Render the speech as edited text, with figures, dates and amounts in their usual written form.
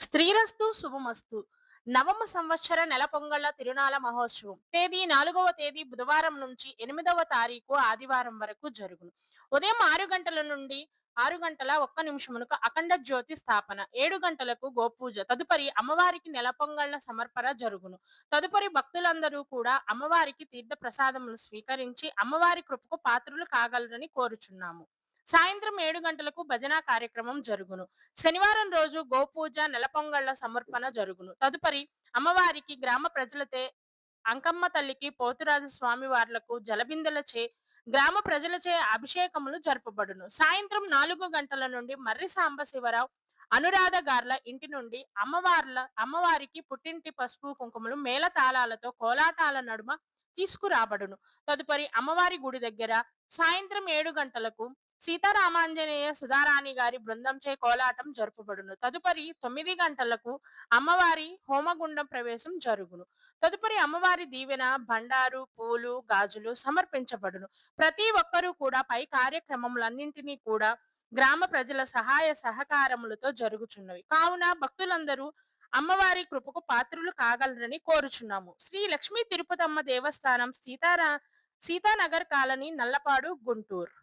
స్త్రీరస్తు శుభమస్తు. నవమ సంవత్సర నెల పొంగళ్ళ తిరునాళ మహోత్సవం. తేదీ 4వ తేదీ బుధవారం నుంచి 8వ తారీఖు ఆదివారం వరకు జరుగును. ఉదయం 6 గంటల నుండి 6 గంటల 1 నిమిషమునకు అఖండ జ్యోతి స్థాపన. 7 గంటలకు గోపూజ. తదుపరి అమ్మవారికి నెల పొంగళ్ళ సమర్పణ జరుగును. తదుపరి భక్తులందరూ కూడా అమ్మవారికి తీర్థ ప్రసాదములు స్వీకరించి అమ్మవారి కృపకు పాత్రులు కాగలరని కోరుచున్నాము. సాయంత్రం 7 గంటలకు భజన కార్యక్రమం జరుగును. శనివారం రోజు గోపూజ, నెలపొంగళ్ళ సమర్పణ జరుగును. తదుపరి అమ్మవారికి గ్రామ ప్రజలతే అంకమ్మ తల్లికి పోతురాజు స్వామి వార్లకు జలబిందెలచే గ్రామ ప్రజలచే అభిషేకములు జరపబడును. సాయంత్రం 4 గంటల నుండి మర్రి సాంబశివరావు అనురాధ గార్ల ఇంటి నుండి అమ్మవారికి పుట్టింటి పసుపు కుంకుమలు మేళతాళాలతో కోలాటాల నడుమ తీసుకురాబడును. తదుపరి అమ్మవారి గుడి దగ్గర సాయంత్రం 7 గంటలకు సీతారామాంజనేయ సుధారాణి గారి బృందంచే కోలాటం జరుపబడును. తదుపరి 9 గంటలకు అమ్మవారి హోమగుండం ప్రవేశం జరుగును. తదుపరి అమ్మవారి దీవెన, బండారు, పూలు, గాజులు సమర్పించబడును. ప్రతి ఒక్కరూ కూడా పై కార్యక్రమములన్నింటినీ కూడా గ్రామ ప్రజల సహాయ సహకారములతో జరుగుచున్నవి. కావున భక్తులందరూ అమ్మవారి కృపకు పాత్రులు కాగలరని కోరుచున్నాము. శ్రీ లక్ష్మీ తిరుపతమ్మ దేవస్థానం సీతానగర్ కాలనీ, నల్లపాడు, గుంటూరు.